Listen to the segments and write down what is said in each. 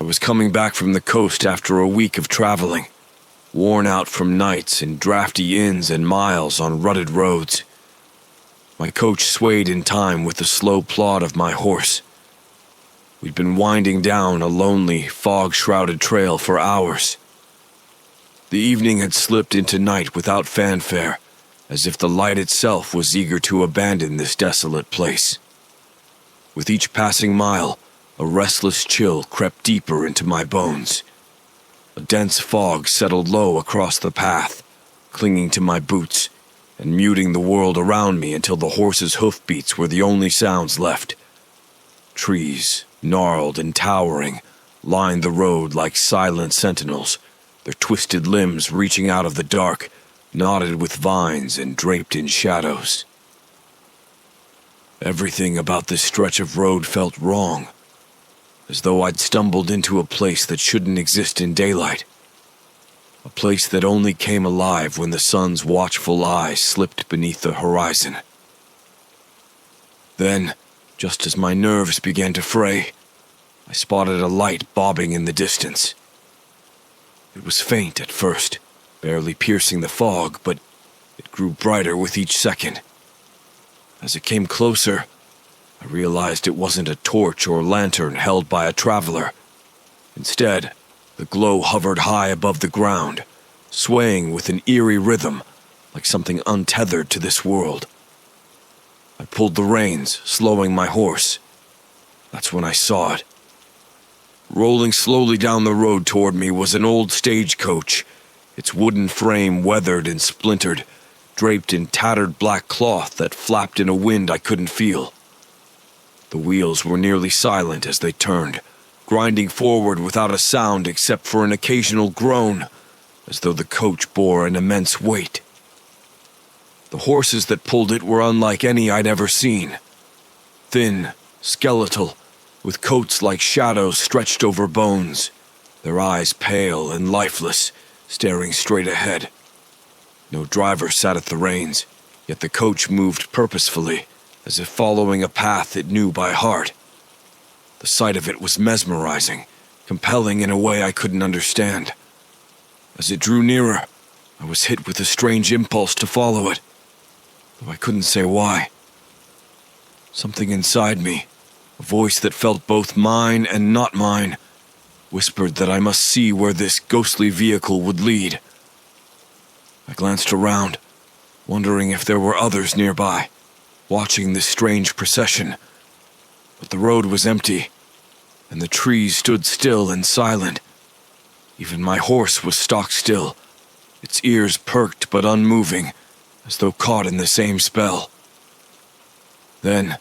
was coming back from the coast after a week of traveling, worn out from nights in drafty inns and miles on rutted roads. My coach swayed in time with the slow plod of my horse. We'd been winding down a lonely, fog-shrouded trail for hours. The evening had slipped into night without fanfare, as if the light itself was eager to abandon this desolate place. With each passing mile, a restless chill crept deeper into my bones. A dense fog settled low across the path, clinging to my boots and muting the world around me until the horse's hoofbeats were the only sounds left. Trees, gnarled and towering, lined the road like silent sentinels, their twisted limbs reaching out of the dark, knotted with vines and draped in shadows. Everything about this stretch of road felt wrong, as though I'd stumbled into a place that shouldn't exist in daylight. A place that only came alive when the sun's watchful eyes slipped beneath the horizon. Then, just as my nerves began to fray, I spotted a light bobbing in the distance. It was faint at first, barely piercing the fog, but it grew brighter with each second. As it came closer, I realized it wasn't a torch or lantern held by a traveler. Instead, the glow hovered high above the ground, swaying with an eerie rhythm, like something untethered to this world. I pulled the reins, slowing my horse. That's when I saw it. Rolling slowly down the road toward me was an old stagecoach, its wooden frame weathered and splintered, draped in tattered black cloth that flapped in a wind I couldn't feel. The wheels were nearly silent as they turned, grinding forward without a sound except for an occasional groan, as though the coach bore an immense weight. The horses that pulled it were unlike any I'd ever seen. Thin, skeletal, with coats like shadows stretched over bones, their eyes pale and lifeless, staring straight ahead. No driver sat at the reins, yet the coach moved purposefully, as if following a path it knew by heart. The sight of it was mesmerizing, compelling in a way I couldn't understand. As it drew nearer, I was hit with a strange impulse to follow it, though I couldn't say why. Something inside me, a voice that felt both mine and not mine, whispered that I must see where this ghostly vehicle would lead. I glanced around, wondering if there were others nearby, watching this strange procession. But the road was empty, and the trees stood still and silent. Even my horse was stock still, its ears perked but unmoving, as though caught in the same spell. Then,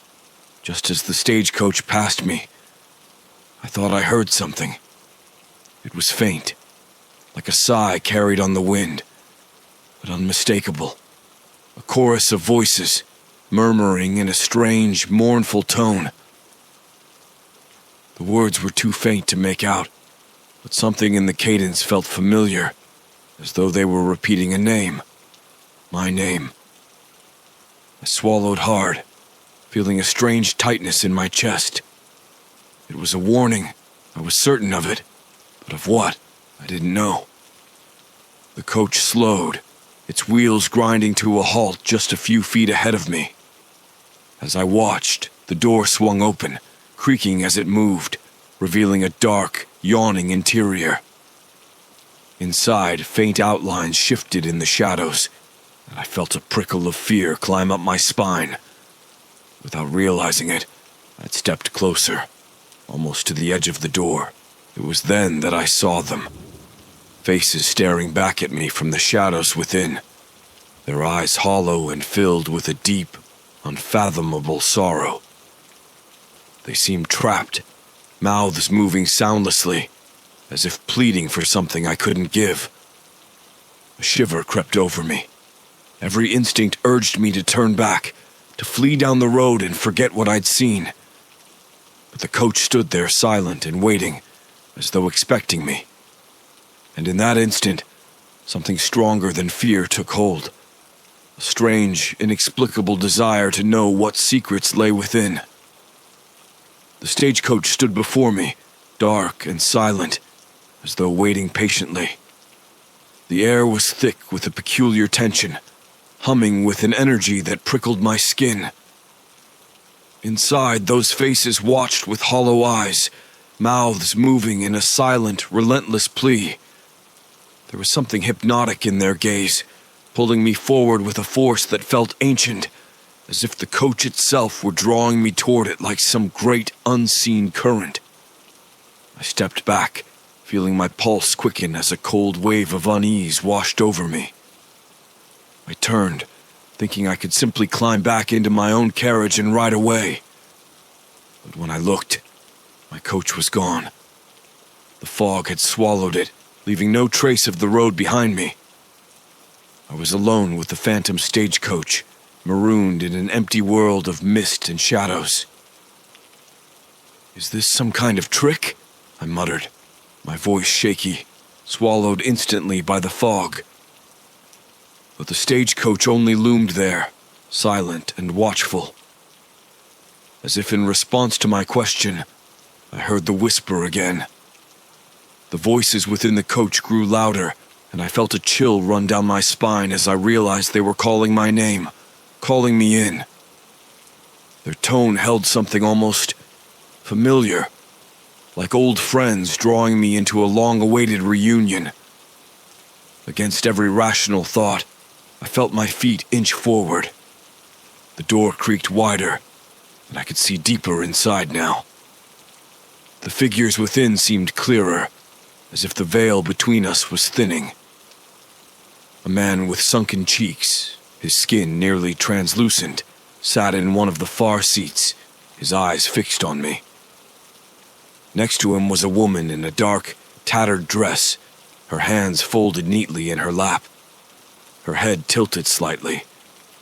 just as the stagecoach passed me, I thought I heard something. It was faint, like a sigh carried on the wind, but unmistakable. A chorus of voices, murmuring in a strange, mournful tone. The words were too faint to make out, but something in the cadence felt familiar, as though they were repeating a name. My name. I swallowed hard, feeling a strange tightness in my chest. It was a warning, I was certain of it, but of what, I didn't know. The coach slowed, its wheels grinding to a halt just a few feet ahead of me. As I watched, the door swung open, creaking as it moved, revealing a dark, yawning interior. Inside, faint outlines shifted in the shadows, and I felt a prickle of fear climb up my spine. Without realizing it, I'd stepped closer, almost to the edge of the door. It was then that I saw them. Faces staring back at me from the shadows within, their eyes hollow and filled with a deep, unfathomable sorrow. They seemed trapped, mouths moving soundlessly, as if pleading for something I couldn't give. A shiver crept over me. Every instinct urged me to turn back, to flee down the road and forget what I'd seen. But the coach stood there silent and waiting, as though expecting me. And in that instant, something stronger than fear took hold. A strange, inexplicable desire to know what secrets lay within. The stagecoach stood before me, dark and silent, as though waiting patiently. The air was thick with a peculiar tension, humming with an energy that prickled my skin. Inside, those faces watched with hollow eyes, mouths moving in a silent, relentless plea. There was something hypnotic in their gaze, pulling me forward with a force that felt ancient, as if the coach itself were drawing me toward it like some great unseen current. I stepped back, feeling my pulse quicken as a cold wave of unease washed over me. I turned, thinking I could simply climb back into my own carriage and ride away. But when I looked, my coach was gone. The fog had swallowed it, leaving no trace of the road behind me. I was alone with the phantom stagecoach, marooned in an empty world of mist and shadows. "Is this some kind of trick?" I muttered, my voice shaky, swallowed instantly by the fog. But the stagecoach only loomed there, silent and watchful. As if in response to my question, I heard the whisper again. The voices within the coach grew louder, and I felt a chill run down my spine as I realized they were calling my name, calling me in. Their tone held something almost familiar, like old friends drawing me into a long-awaited reunion. Against every rational thought, I felt my feet inch forward. The door creaked wider, and I could see deeper inside now. The figures within seemed clearer, as if the veil between us was thinning. A man with sunken cheeks, his skin nearly translucent, sat in one of the far seats, his eyes fixed on me. Next to him was a woman in a dark, tattered dress, her hands folded neatly in her lap. Her head tilted slightly,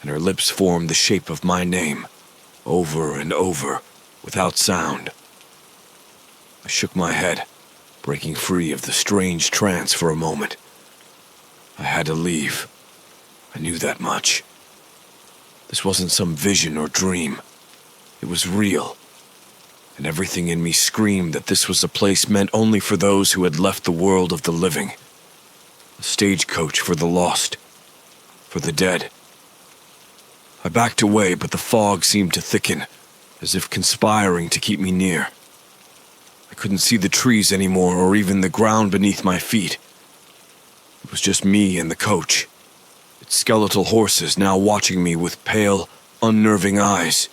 and her lips formed the shape of my name, over and over, without sound. I shook my head, breaking free of the strange trance for a moment. I had to leave. I knew that much. This wasn't some vision or dream. It was real. And everything in me screamed that this was a place meant only for those who had left the world of the living. A stagecoach for the lost. For the dead. I backed away, but the fog seemed to thicken, as if conspiring to keep me near. I couldn't see the trees anymore or even the ground beneath my feet. It was just me and the coach, its skeletal horses now watching me with pale, unnerving eyes.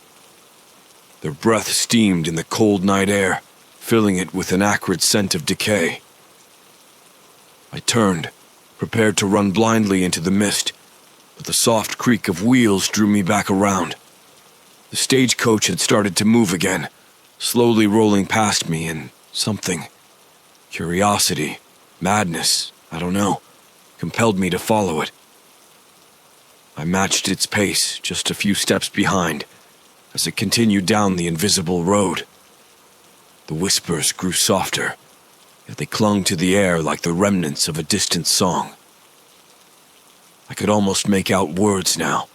Their breath steamed in the cold night air, filling it with an acrid scent of decay. I turned, prepared to run blindly into the mist, but the soft creak of wheels drew me back around. The stagecoach had started to move again, slowly rolling past me, and something, curiosity, madness, I don't know, compelled me to follow it. I matched its pace, just a few steps behind, as it continued down the invisible road. The whispers grew softer, yet they clung to the air like the remnants of a distant song. I could almost make out words now,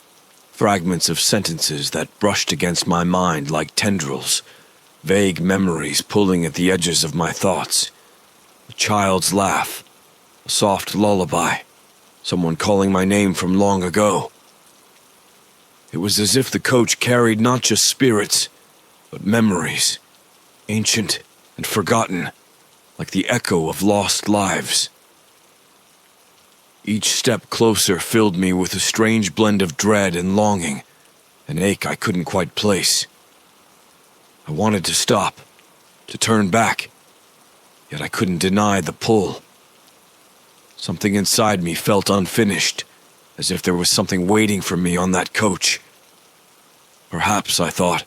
fragments of sentences that brushed against my mind like tendrils, vague memories pulling at the edges of my thoughts. A child's laugh, a soft lullaby, someone calling my name from long ago. It was as if the coach carried not just spirits, but memories, ancient and forgotten, like the echo of lost lives. Each step closer filled me with a strange blend of dread and longing, an ache I couldn't quite place. I wanted to stop, to turn back, yet I couldn't deny the pull. Something inside me felt unfinished, as if there was something waiting for me on that coach. Perhaps, I thought,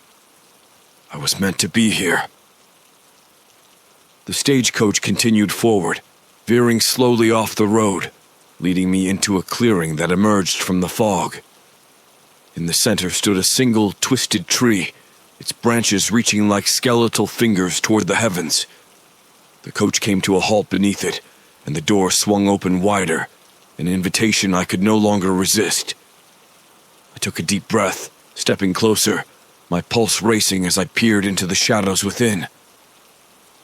I was meant to be here. The stagecoach continued forward, veering slowly off the road, leading me into a clearing that emerged from the fog. In the center stood a single twisted tree, its branches reaching like skeletal fingers toward the heavens. The coach came to a halt beneath it, and the door swung open wider, an invitation I could no longer resist. I took a deep breath, stepping closer, my pulse racing as I peered into the shadows within.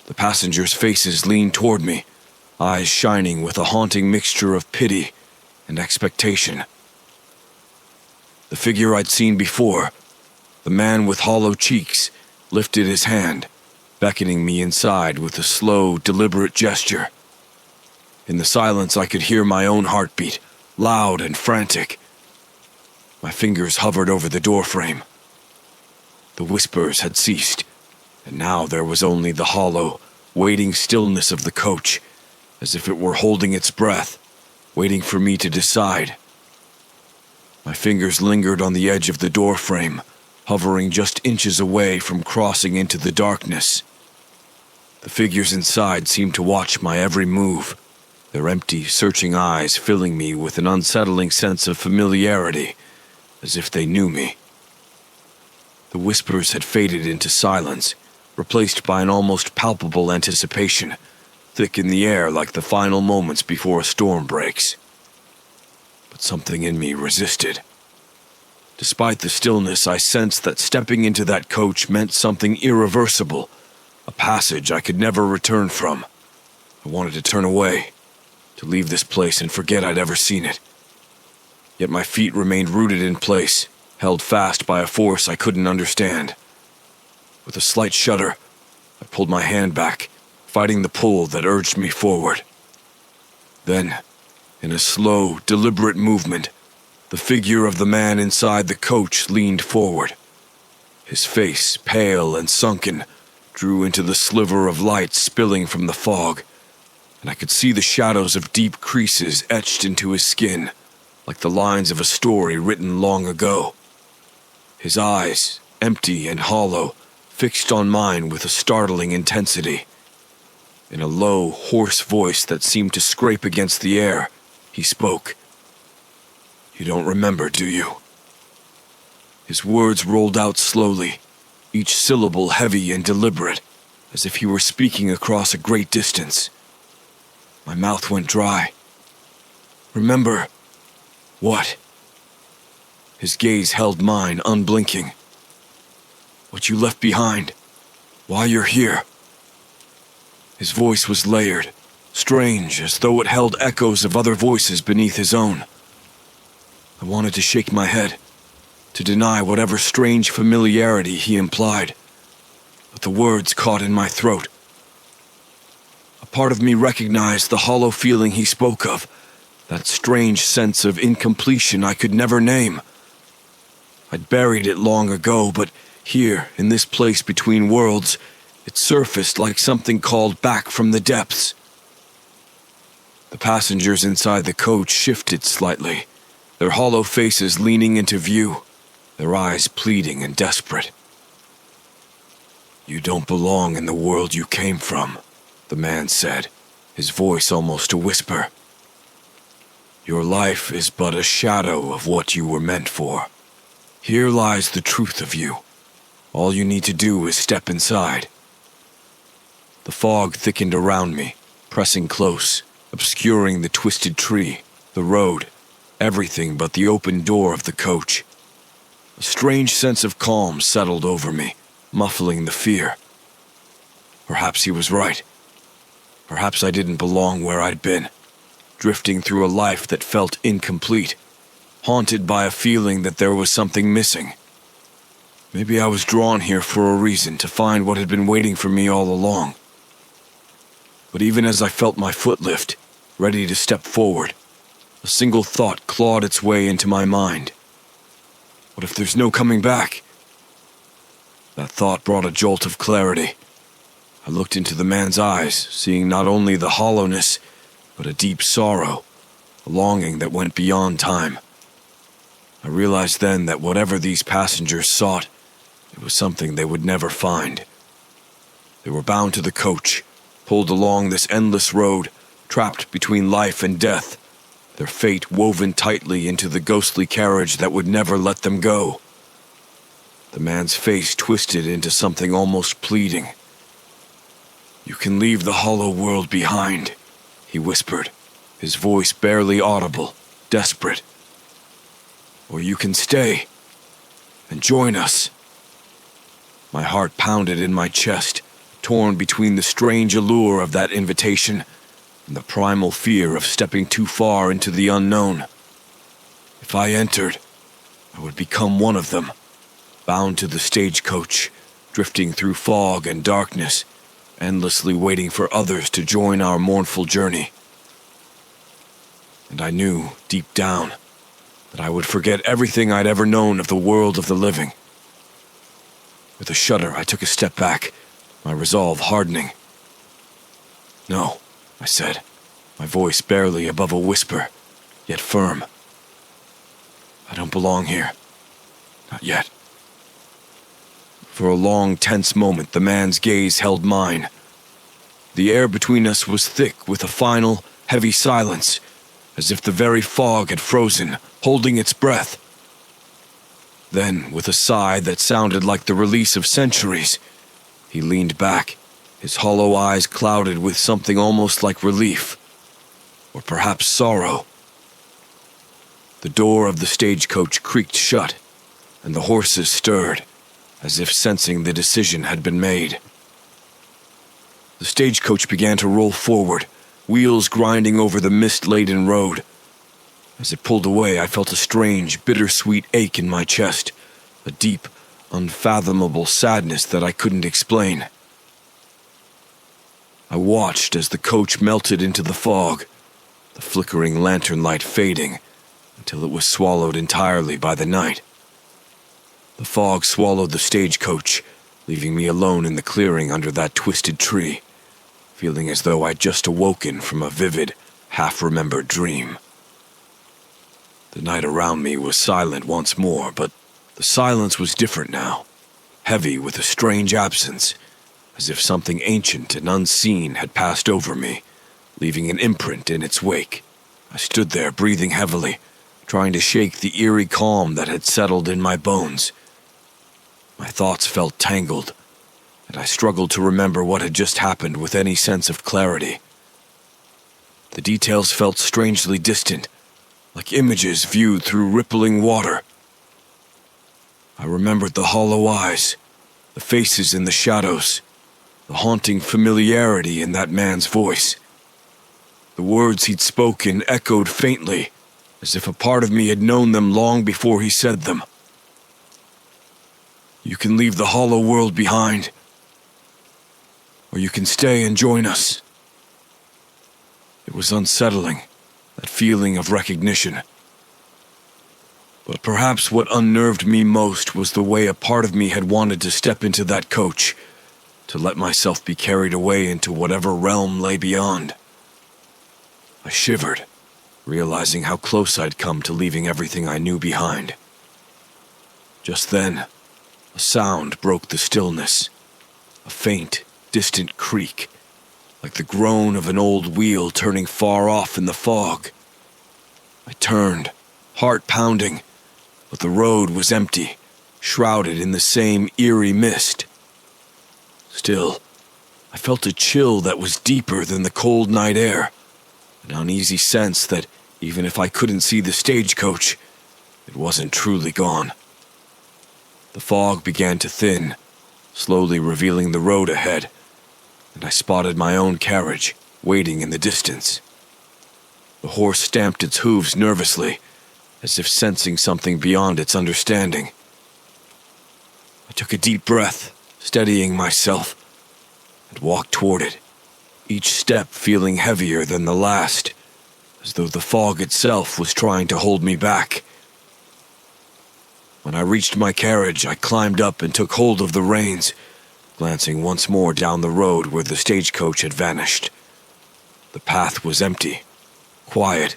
The The passengers' faces leaned toward me, eyes shining with a haunting mixture of pity and expectation. The figure I'd seen before, the man with hollow cheeks, lifted his hand, beckoning me inside with a slow, deliberate gesture. In the silence, I could hear my own heartbeat, loud and frantic. My fingers hovered over the doorframe. The whispers had ceased, and now there was only the hollow, waiting stillness of the coach, as if it were holding its breath, waiting for me to decide. My fingers lingered on the edge of the doorframe, hovering just inches away from crossing into the darkness. The figures inside seemed to watch my every move, their empty, searching eyes filling me with an unsettling sense of familiarity, as if they knew me. The whispers had faded into silence, replaced by an almost palpable anticipation, thick in the air like the final moments before a storm breaks. But something in me resisted. Despite the stillness, I sensed that stepping into that coach meant something irreversible, a passage I could never return from. I wanted to turn away, to leave this place and forget I'd ever seen it. Yet my feet remained rooted in place, held fast by a force I couldn't understand. With a slight shudder, I pulled my hand back, fighting the pull that urged me forward. Then, in a slow, deliberate movement, the figure of the man inside the coach leaned forward. His face, pale and sunken, drew into the sliver of light spilling from the fog, and I could see the shadows of deep creases etched into his skin, like the lines of a story written long ago. His eyes, empty and hollow, fixed on mine with a startling intensity. In a low, hoarse voice that seemed to scrape against the air, he spoke. "You don't remember, do you?" His words rolled out slowly, each syllable heavy and deliberate, as if he were speaking across a great distance. My mouth went dry. "Remember what?" His gaze held mine, unblinking. "What you left behind, why you're here." His voice was layered, strange, as though it held echoes of other voices beneath his own. I wanted to shake my head, to deny whatever strange familiarity he implied, but the words caught in my throat. A part of me recognized the hollow feeling he spoke of, that strange sense of incompletion I could never name. I'd buried it long ago, but here, in this place between worlds, it surfaced like something called back from the depths. The passengers inside the coach shifted slightly, their hollow faces leaning into view, their eyes pleading and desperate. "You don't belong in the world you came from," the man said, his voice almost a whisper. "Your life is but a shadow of what you were meant for. Here lies the truth of you. All you need to do is step inside." The fog thickened around me, pressing close, obscuring the twisted tree, the road, everything but the open door of the coach. A strange sense of calm settled over me, muffling the fear. Perhaps he was right. Perhaps I didn't belong where I'd been, drifting through a life that felt incomplete, haunted by a feeling that there was something missing. Maybe I was drawn here for a reason, to find what had been waiting for me all along. But even as I felt my foot lift, ready to step forward, a single thought clawed its way into my mind. What if there's no coming back? That thought brought a jolt of clarity. I looked into the man's eyes, seeing not only the hollowness, but a deep sorrow, a longing that went beyond time. I realized then that whatever these passengers sought, it was something they would never find. They were bound to the coach, pulled along this endless road, trapped between life and death, their fate woven tightly into the ghostly carriage that would never let them go. The man's face twisted into something almost pleading. "You can leave the hollow world behind," he whispered, his voice barely audible, desperate. "Or you can stay and join us." My heart pounded in my chest, torn between the strange allure of that invitation and the primal fear of stepping too far into the unknown. If I entered, I would become one of them, bound to the stagecoach, drifting through fog and darkness, endlessly waiting for others to join our mournful journey. And I knew, deep down, that I would forget everything I'd ever known of the world of the living. With a shudder, I took a step back, my resolve hardening. "No," I said, my voice barely above a whisper, yet firm. "I don't belong here. Not yet." For a long, tense moment, the man's gaze held mine. The air between us was thick with a final, heavy silence, as if the very fog had frozen, holding its breath. Then, with a sigh that sounded like the release of centuries, he leaned back, his hollow eyes clouded with something almost like relief, or perhaps sorrow. The door of the stagecoach creaked shut, and the horses stirred, as if sensing the decision had been made. The stagecoach began to roll forward, wheels grinding over the mist-laden road. As it pulled away, I felt a strange, bittersweet ache in my chest, a deep, unfathomable sadness that I couldn't explain. I watched as the coach melted into the fog, the flickering lantern light fading until it was swallowed entirely by the night. The fog swallowed the stagecoach, leaving me alone in the clearing under that twisted tree, feeling as though I'd just awoken from a vivid, half-remembered dream. The night around me was silent once more, but the silence was different now, heavy with a strange absence, as if something ancient and unseen had passed over me, leaving an imprint in its wake. I stood there, breathing heavily, trying to shake the eerie calm that had settled in my bones. My thoughts felt tangled, and I struggled to remember what had just happened with any sense of clarity. The details felt strangely distant, like images viewed through rippling water. I remembered the hollow eyes, the faces in the shadows, the haunting familiarity in that man's voice. The words he'd spoken echoed faintly, as if a part of me had known them long before he said them. "You can leave the hollow world behind, or you can stay and join us." It was unsettling, that feeling of recognition. But perhaps what unnerved me most was the way a part of me had wanted to step into that coach, to let myself be carried away into whatever realm lay beyond. I shivered, realizing how close I'd come to leaving everything I knew behind. Just then, a sound broke the stillness, a faint, distant creak, like the groan of an old wheel turning far off in the fog. I turned, heart pounding, but the road was empty, shrouded in the same eerie mist. Still, I felt a chill that was deeper than the cold night air, an uneasy sense that even if I couldn't see the stagecoach, it wasn't truly gone. The fog began to thin, slowly revealing the road ahead, and I spotted my own carriage, waiting in the distance. The horse stamped its hooves nervously, as if sensing something beyond its understanding. I took a deep breath, steadying myself, and walked toward it, each step feeling heavier than the last, as though the fog itself was trying to hold me back. When I reached my carriage, I climbed up and took hold of the reins, glancing once more down the road where the stagecoach had vanished. The path was empty, quiet,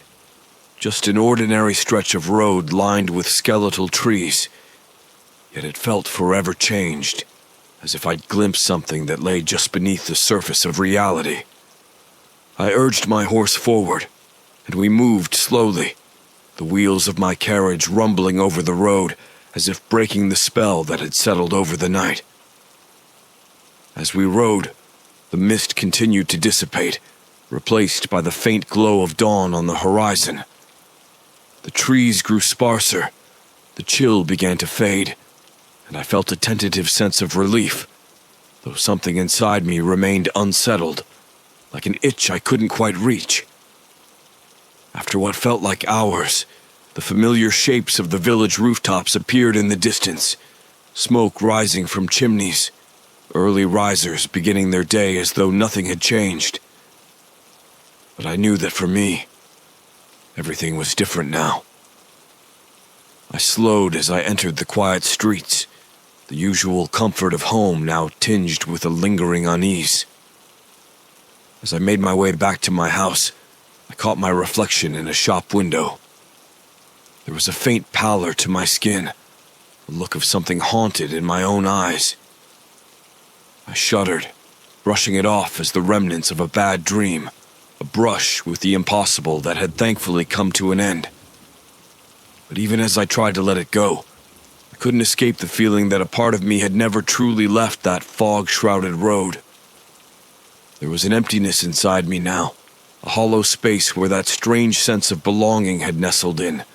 just an ordinary stretch of road lined with skeletal trees, yet it felt forever changed, as if I'd glimpsed something that lay just beneath the surface of reality. I urged my horse forward, and we moved slowly, the wheels of my carriage rumbling over the road as if breaking the spell that had settled over the night. As we rode, the mist continued to dissipate, replaced by the faint glow of dawn on the horizon. The trees grew sparser, the chill began to fade, and I felt a tentative sense of relief. though something inside me remained unsettled, like an itch I couldn't quite reach. After what felt like hours, the familiar shapes of the village rooftops appeared in the distance, smoke rising from chimneys, early risers beginning their day as though nothing had changed. But I knew that for me, everything was different now. I slowed as I entered the quiet streets, the usual comfort of home now tinged with a lingering unease. As I made my way back to my house, I caught my reflection in a shop window. There was a faint pallor to my skin, a look of something haunted in my own eyes. I shuddered, brushing it off as the remnants of a bad dream, a brush with the impossible that had thankfully come to an end. But even as I tried to let it go, I couldn't escape the feeling that a part of me had never truly left that fog-shrouded road. There was an emptiness inside me now, a hollow space where that strange sense of belonging had nestled in,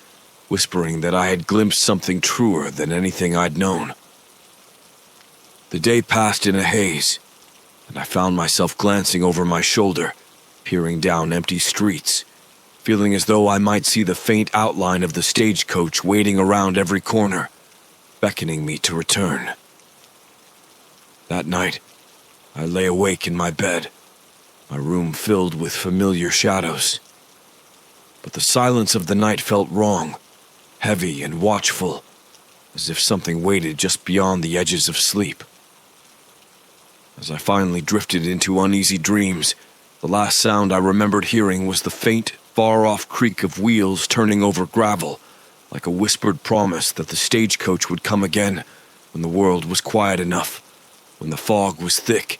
whispering that I had glimpsed something truer than anything I'd known. The day passed in a haze, and I found myself glancing over my shoulder, peering down empty streets, feeling as though I might see the faint outline of the stagecoach waiting around every corner, beckoning me to return. That night, I lay awake in my bed, my room filled with familiar shadows. But the silence of the night felt wrong, heavy and watchful, as if something waited just beyond the edges of sleep. As I finally drifted into uneasy dreams, the last sound I remembered hearing was the faint, far-off creak of wheels turning over gravel, like a whispered promise that the stagecoach would come again when the world was quiet enough, when the fog was thick,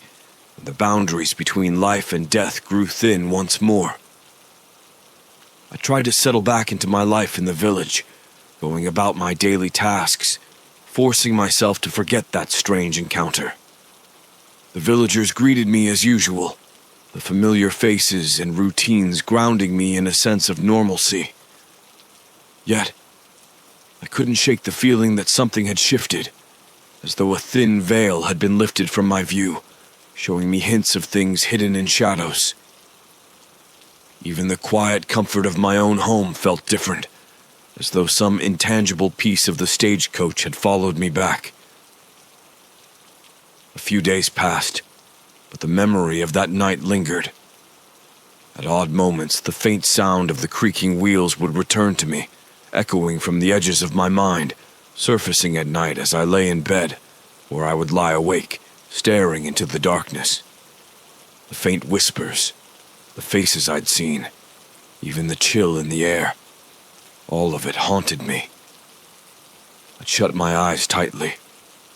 and the boundaries between life and death grew thin once more. I tried to settle back into my life in the village, going about my daily tasks, forcing myself to forget that strange encounter. The villagers greeted me as usual, the familiar faces and routines grounding me in a sense of normalcy. Yet, I couldn't shake the feeling that something had shifted, as though a thin veil had been lifted from my view, showing me hints of things hidden in shadows. Even the quiet comfort of my own home felt different, as though some intangible piece of the stagecoach had followed me back. A few days passed, but the memory of that night lingered. At odd moments, the faint sound of the creaking wheels would return to me, echoing from the edges of my mind, surfacing at night as I lay in bed, where I would lie awake, staring into the darkness. The faint whispers, the faces I'd seen, even the chill in the air, all of it haunted me. I'd shut my eyes tightly,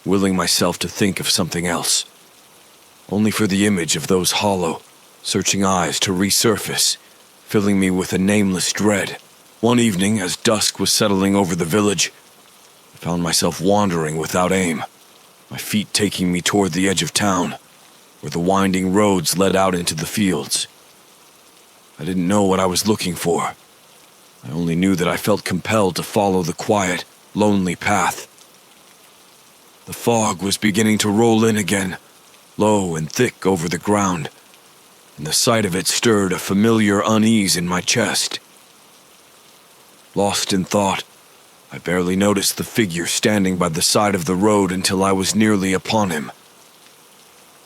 willing myself to think of something else, only for the image of those hollow, searching eyes to resurface, filling me with a nameless dread. One evening, as dusk was settling over the village, I found myself wandering without aim, my feet taking me toward the edge of town, where the winding roads led out into the fields. I didn't know what I was looking for. I only knew that I felt compelled to follow the quiet, lonely path. The fog was beginning to roll in again, low and thick over the ground, and the sight of it stirred a familiar unease in my chest. Lost in thought, I barely noticed the figure standing by the side of the road until I was nearly upon him.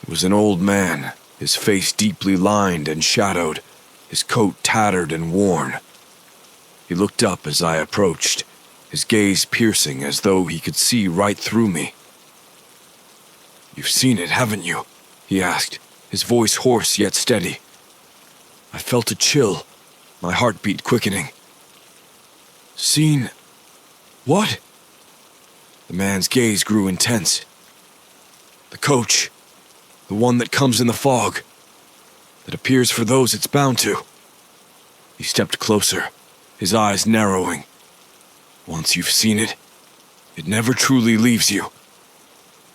It was an old man, his face deeply lined and shadowed, his coat tattered and worn. He looked up as I approached, his gaze piercing as though he could see right through me. "You've seen it, haven't you?" he asked, his voice hoarse yet steady. I felt a chill, my heartbeat quickening. "Seen what?" The man's gaze grew intense. "The coach, the one that comes in the fog, that appears for those it's bound to." He stepped closer, his eyes narrowing. "Once you've seen it, it never truly leaves you.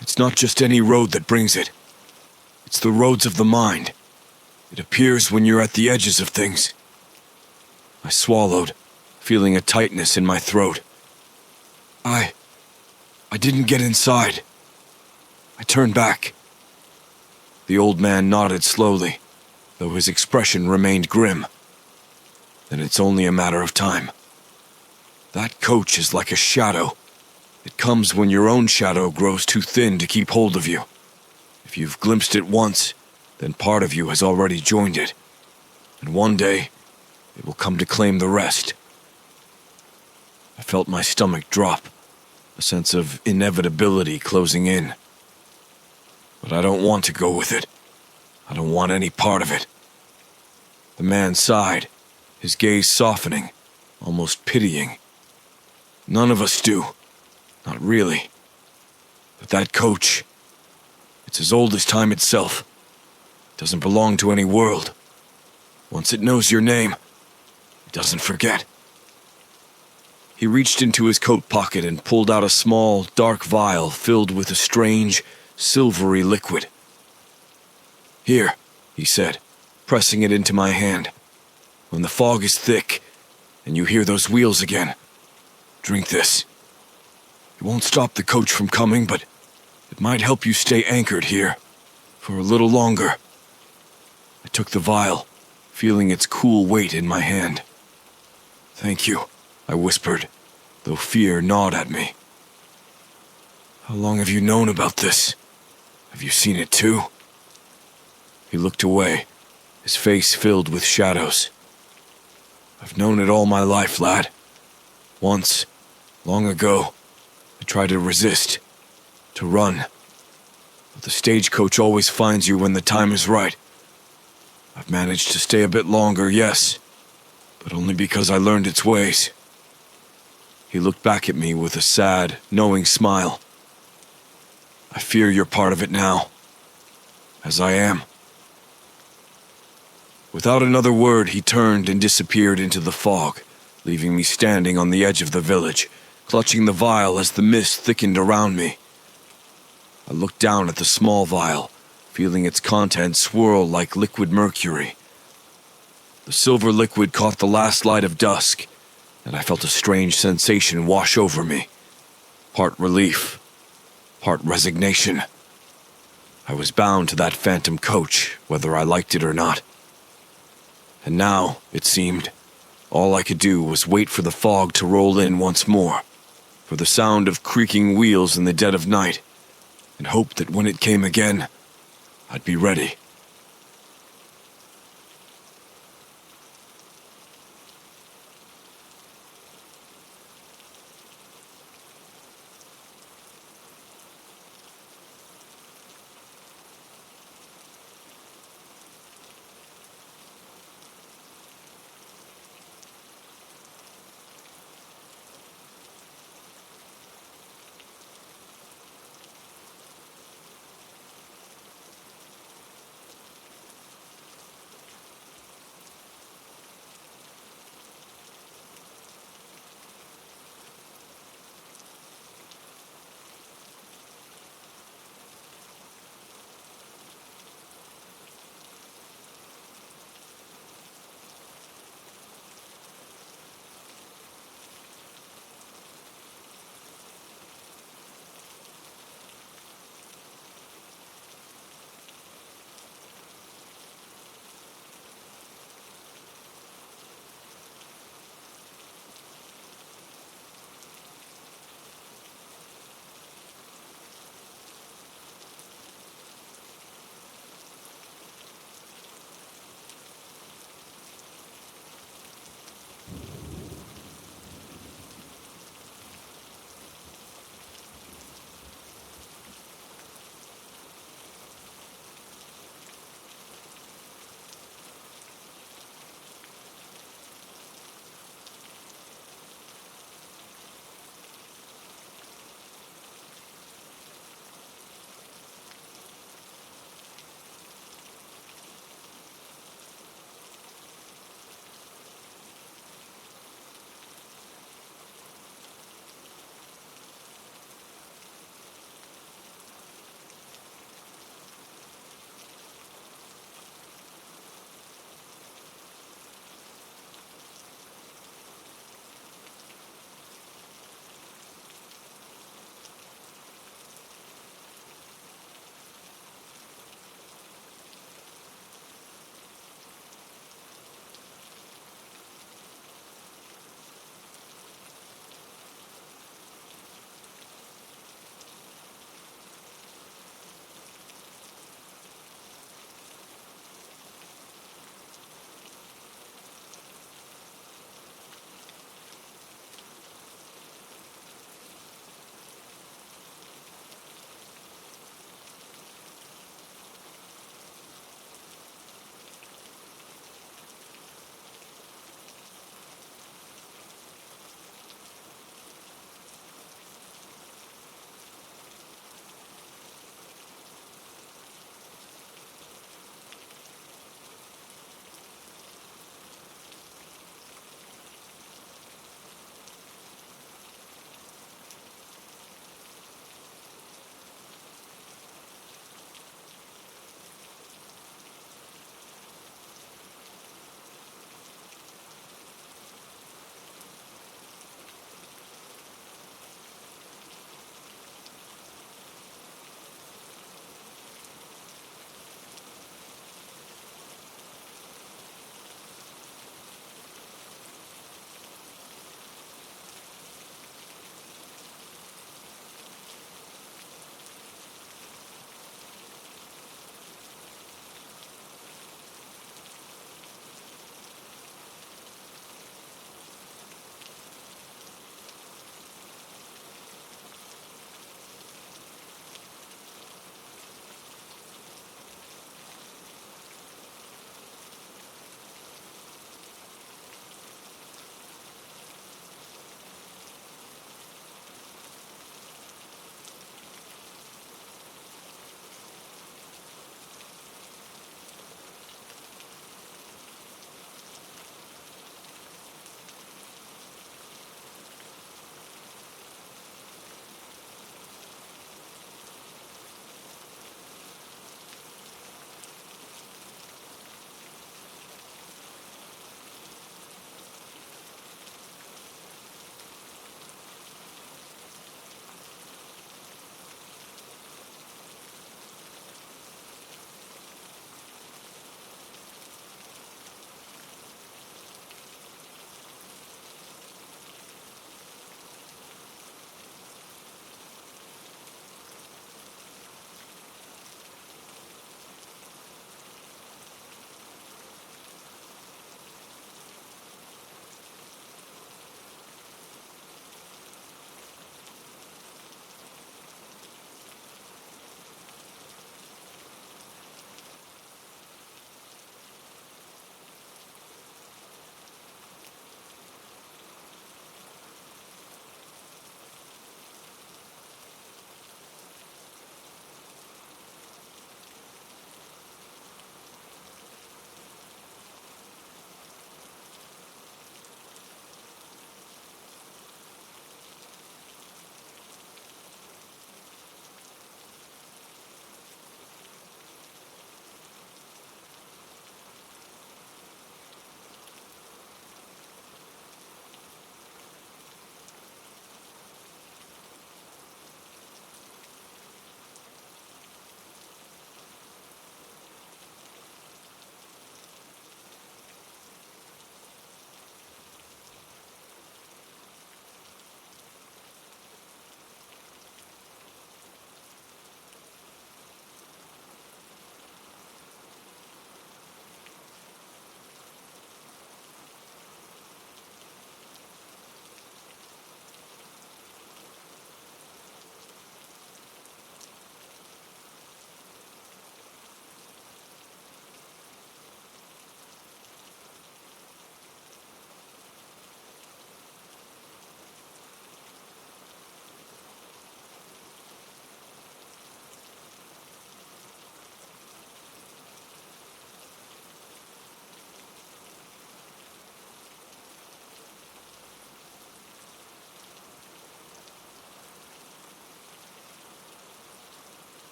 It's not just any road that brings it. It's the roads of the mind. It appears when you're at the edges of things." I swallowed, feeling a tightness in my throat. I didn't get inside. I turned back. The old man nodded slowly, though his expression remained grim. Then it's only a matter of time. That coach is like a shadow. It comes when your own shadow grows too thin to keep hold of you. If you've glimpsed it once, then part of you has already joined it. And one day, it will come to claim the rest. I felt my stomach drop, a sense of inevitability closing in. But I don't want to go with it. I don't want any part of it. The man sighed, his gaze softening, almost pitying. None of us do. Not really. But that coach, it's as old as time itself. It doesn't belong to any world. Once it knows your name, it doesn't forget. He reached into his coat pocket and pulled out a small, dark vial filled with a strange, silvery liquid. Here, he said, pressing it into my hand. When the fog is thick and you hear those wheels again, drink this. It won't stop the coach from coming, but it might help you stay anchored here for a little longer. I took the vial, feeling its cool weight in my hand. Thank you, I whispered, though fear gnawed at me. How long have you known about this? Have you seen it too? He looked away, his face filled with shadows. I've known it all my life, lad. Once, long ago, I tried to resist, to run. But the stagecoach always finds you when the time is right. I've managed to stay a bit longer, yes, but only because I learned its ways. He looked back at me with a sad, knowing smile. I fear you're part of it now, as I am. Without another word, he turned and disappeared into the fog, leaving me standing on the edge of the village, clutching the vial as the mist thickened around me. I looked down at the small vial, feeling its contents swirl like liquid mercury. The silver liquid caught the last light of dusk, and I felt a strange sensation wash over me. Part relief, part resignation. I was bound to that phantom coach, whether I liked it or not. And now, it seemed, all I could do was wait for the fog to roll in once more, for the sound of creaking wheels in the dead of night, and hope that when it came again, I'd be ready.